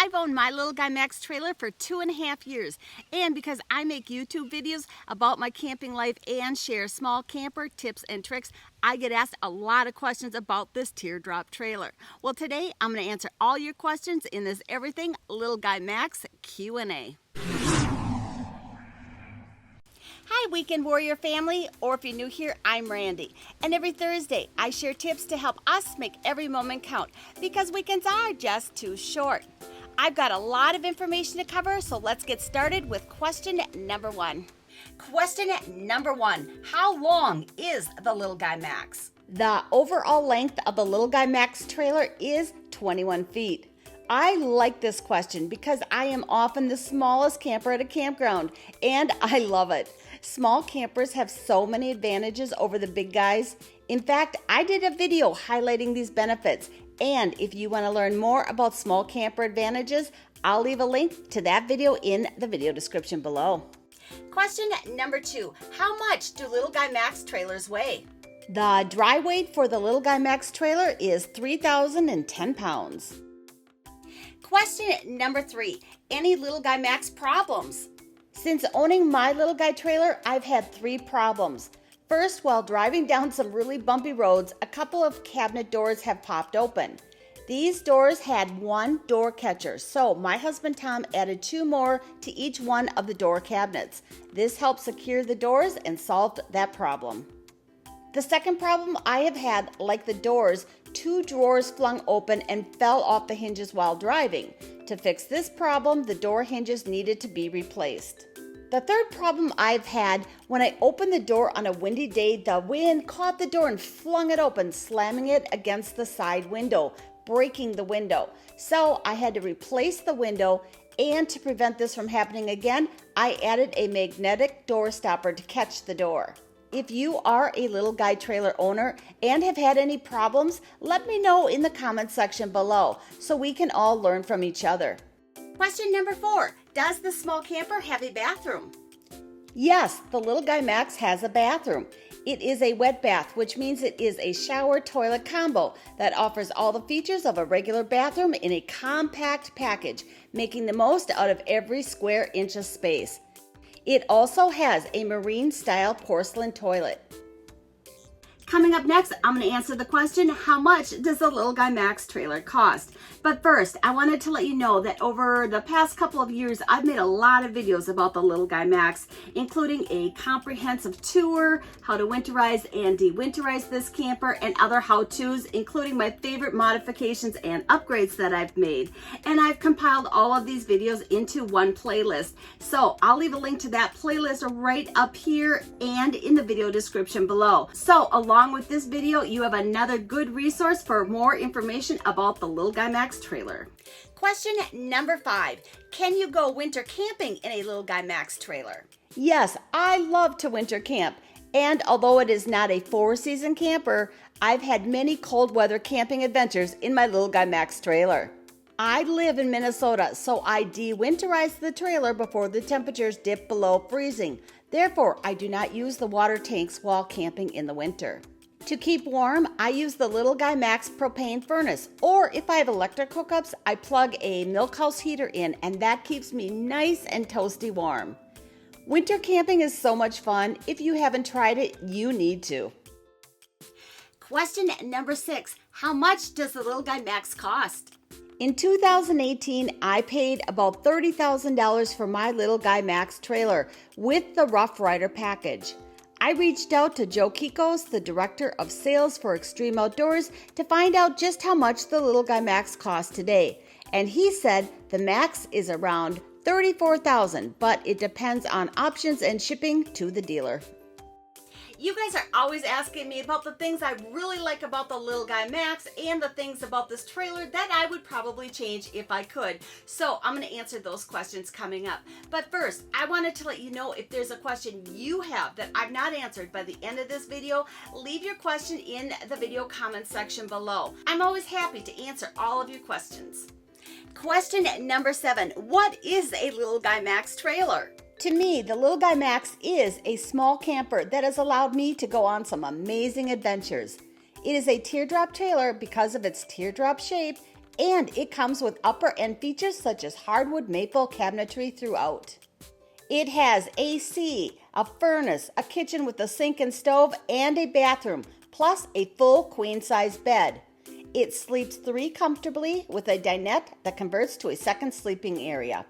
I've owned my Little Guy Max trailer for 2.5 years, and because I make YouTube videos about my camping life and share small camper tips and tricks, I get asked a lot of questions about this Teardrop trailer. Well, today I'm going to answer all your questions in this Everything Little Guy Max Q&A. Hi, Weekend Warrior family, or if you're new here, I'm Randy. And every Thursday, I share tips to help us make every moment count because weekends are just too short. I've got a lot of information to cover, so let's get started with question number one. Question number one, how long is the Little Guy Max? The overall length of the Little Guy Max trailer is 21 feet. I like this question because I am often the smallest camper at a campground, and I love it. Small campers have so many advantages over the big guys. In fact, I did a video highlighting these benefits, and if you want to learn more about small camper advantages, I'll leave a link to that video in the video description below. Question number two, how much do Little Guy Max trailers weigh? The dry weight for the Little Guy Max trailer is 3,010 pounds. Question number three, any Little Guy Max problems? Since owning my Little Guy trailer, I've had 3 problems. First, while driving down some really bumpy roads, a couple of cabinet doors have popped open. These doors had 1 door catcher, so my husband Tom added 2 more to each one of the door cabinets. This helped secure the doors and solved that problem. The second problem I have had, like the doors, 2 drawers flung open and fell off the hinges while driving. To fix this problem, the door hinges needed to be replaced. The third problem I've had, when I opened the door on a windy day, the wind caught the door and flung it open, slamming it against the side window, breaking the window. So I had to replace the window, and to prevent this from happening again, I added a magnetic door stopper to catch the door. If you are a Little Guy trailer owner and have had any problems, let me know in the comments section below so we can all learn from each other. Question number 4, does the small camper have a bathroom? Yes, the Little Guy Max has a bathroom. It is a wet bath, which means it is a shower-toilet combo that offers all the features of a regular bathroom in a compact package, making the most out of every square inch of space. It also has a marine-style porcelain toilet. Coming up next, I'm going to answer the question, how much does the Little Guy Max trailer cost? But first, I wanted to let you know that over the past couple of years, I've made a lot of videos about the Little Guy Max, including a comprehensive tour, how to winterize and de-winterize this camper, and other how-tos, including my favorite modifications and upgrades that I've made. And I've compiled all of these videos into one playlist. So I'll leave a link to that playlist right up here and in the video description below. So along with this video, you have another good resource for more information about the Little Guy Max trailer. Question number 5, can you go winter camping in a Little Guy Max trailer? Yes, I love to winter camp, and although it is not a 4-season camper, I've had many cold weather camping adventures in my Little Guy Max trailer. I live in Minnesota, so I de-winterize the trailer before the temperatures dip below freezing. Therefore, I do not use the water tanks while camping in the winter. To keep warm, I use the Little Guy Max propane furnace, or if I have electric hookups, I plug a milk house heater in, and that keeps me nice and toasty warm. Winter camping is so much fun. If you haven't tried it, you need to. Question number 6, how much does the Little Guy Max cost? In 2018, I paid about $30,000 for my Little Guy Max trailer with the Rough Rider package. I reached out to Joe Kikos, the Director of Sales for Extreme Outdoors, to find out just how much the Little Guy Max costs today. And he said the Max is around $34,000, but it depends on options and shipping to the dealer. You guys are always asking me about the things I really like about the Little Guy Max and the things about this trailer that I would probably change if I could. So I'm going to answer those questions coming up. But first, I wanted to let you know if there's a question you have that I've not answered by the end of this video, leave your question in the video comment section below. I'm always happy to answer all of your questions. Question number 7, what is a Little Guy Max trailer? To me, the Little Guy Max is a small camper that has allowed me to go on some amazing adventures. It is a teardrop trailer because of its teardrop shape and it comes with upper end features such as hardwood maple cabinetry throughout. It has AC, a furnace, a kitchen with a sink and stove, and a bathroom, plus a full queen-size bed. It sleeps 3 comfortably with a dinette that converts to a second sleeping area.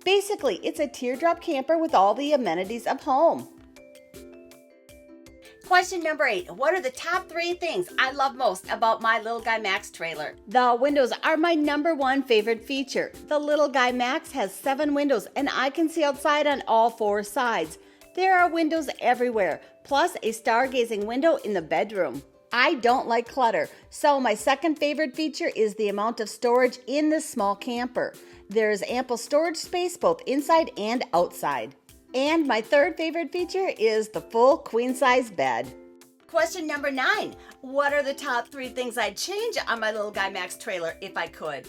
Basically, it's a teardrop camper with all the amenities of home. Question number 8. What are the top 3 things I love most about my Little Guy Max trailer? The windows are my number 1 favorite feature. The Little Guy Max has 7 windows and I can see outside on all 4 sides. There are windows everywhere, plus a stargazing window in the bedroom. I don't like clutter, so my second favorite feature is the amount of storage in this small camper. There is ample storage space both inside and outside. And my third favorite feature is the full queen-size bed. Question number 9. What are the top 3 things I'd change on my Little Guy Max trailer if I could?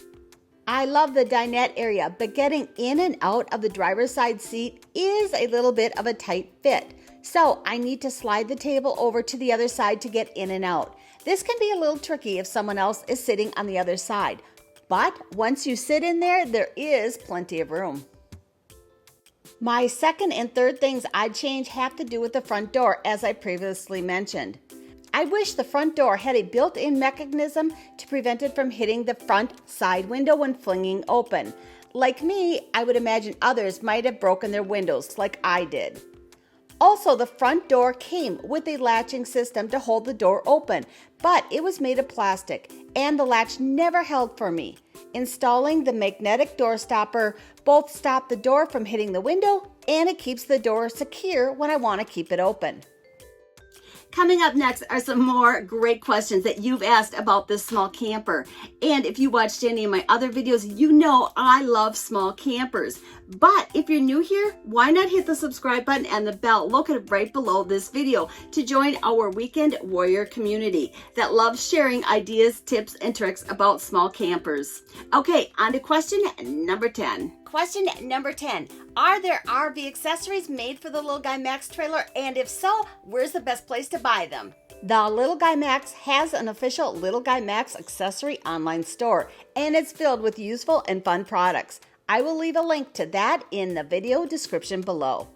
I love the dinette area, but getting in and out of the driver's side seat is a little bit of a tight fit. So I need to slide the table over to the other side to get in and out. This can be a little tricky if someone else is sitting on the other side. But once you sit in there, there is plenty of room. My second and third things I'd change have to do with the front door, as I previously mentioned. I wish the front door had a built-in mechanism to prevent it from hitting the front side window when flinging open. Like me, I would imagine others might have broken their windows like I did. Also, the front door came with a latching system to hold the door open, but it was made of plastic and the latch never held for me. Installing the magnetic door stopper both stopped the door from hitting the window and it keeps the door secure when I want to keep it open. Coming up next are some more great questions that you've asked about this small camper. And if you watched any of my other videos, you know I love small campers. But if you're new here, why not hit the subscribe button and the bell located right below this video to join our Weekend Warrior community that loves sharing ideas, tips, and tricks about small campers. Okay, on to question number 10. Question number 10. Are there RV accessories made for the Little Guy Max trailer? And if so, where's the best place to buy them? The Little Guy Max has an official Little Guy Max accessory online store, and it's filled with useful and fun products. I will leave a link to that in the video description below.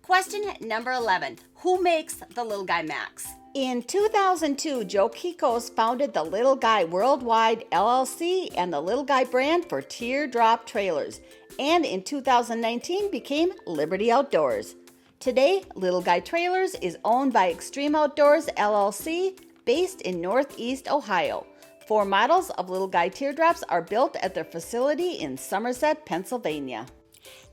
Question number 11. Who makes the Little Guy Max? In 2002, Joe Kikos founded the Little Guy Worldwide LLC and the Little Guy brand for Teardrop trailers, and in 2019 became Liberty Outdoors. Today, Little Guy Trailers is owned by Extreme Outdoors LLC, based in Northeast Ohio. 4 models of Little Guy teardrops are built at their facility in Somerset, Pennsylvania.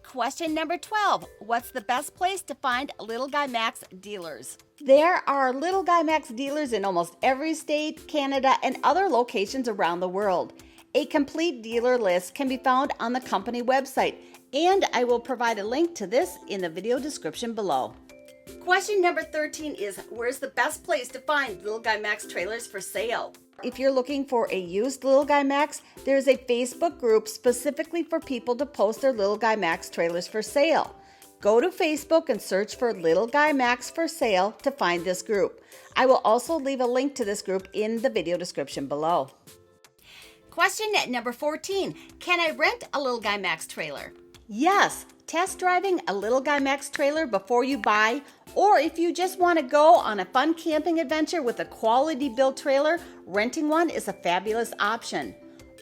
Question number 12. What's the best place to find Little Guy Max dealers? There are Little Guy Max dealers in almost every state, Canada, and other locations around the world. A complete dealer list can be found on the company website, and I will provide a link to this in the video description below. Question number 13 is, where's the best place to find Little Guy Max trailers for sale? If you're looking for a used Little Guy Max, there's a Facebook group specifically for people to post their Little Guy Max trailers for sale. Go to Facebook and search for Little Guy Max for sale to find this group. I will also leave a link to this group in the video description below. Question number 14. Can I rent a Little Guy Max trailer? Yes. Test driving a Little Guy Max trailer before you buy, or if you just want to go on a fun camping adventure with a quality built trailer, renting one is a fabulous option.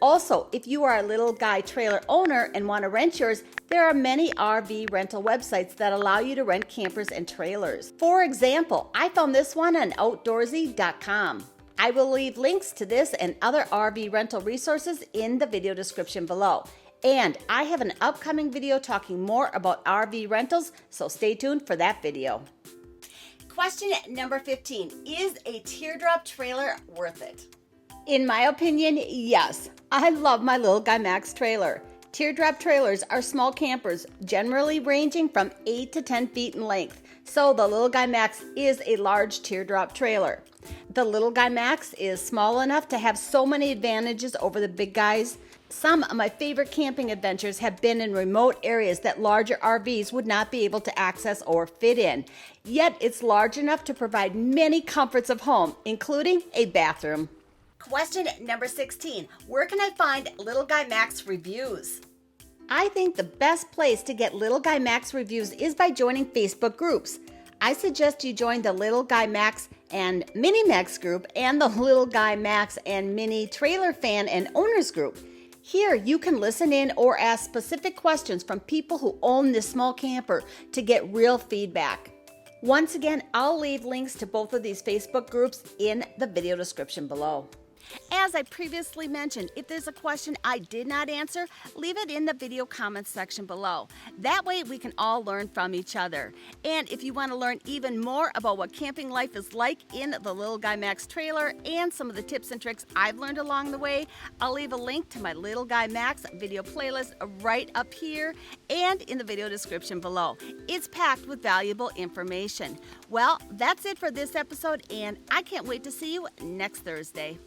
Also, if you are a Little Guy trailer owner and want to rent yours, there are many RV rental websites that allow you to rent campers and trailers. For example, I found this one on outdoorsy.com. I will leave links to this and other RV rental resources in the video description below. And I have an upcoming video talking more about RV rentals, so stay tuned for that video. Question number 15. Is a teardrop trailer worth it? In my opinion, yes. I love my Little Guy Max trailer. Teardrop trailers are small campers, generally ranging from 8 to 10 feet in length, so the Little Guy Max is a large teardrop trailer. The Little Guy Max is small enough to have so many advantages over the big guys. Some of my favorite camping adventures have been in remote areas that larger RVs would not be able to access or fit in. Yet it's large enough to provide many comforts of home, including a bathroom. Question number 16. Where can I find Little Guy Mac's reviews? I think the best place to get Little Guy Mac's reviews is by joining Facebook groups. I suggest you join the Little Guy Mac's and Mini Max group and the Little Guy Mac's and Mini Trailer Fan and Owners group. Here you can listen in or ask specific questions from people who own this small camper to get real feedback. Once again, I'll leave links to both of these Facebook groups in the video description below. As I previously mentioned, if there's a question I did not answer, leave it in the video comments section below. That way we can all learn from each other. And if you want to learn even more about what camping life is like in the Little Guy Mac's trailer and some of the tips and tricks I've learned along the way, I'll leave a link to my Little Guy Mac's video playlist right up here and in the video description below. It's packed with valuable information. Well, that's it for this episode, and I can't wait to see you next Thursday.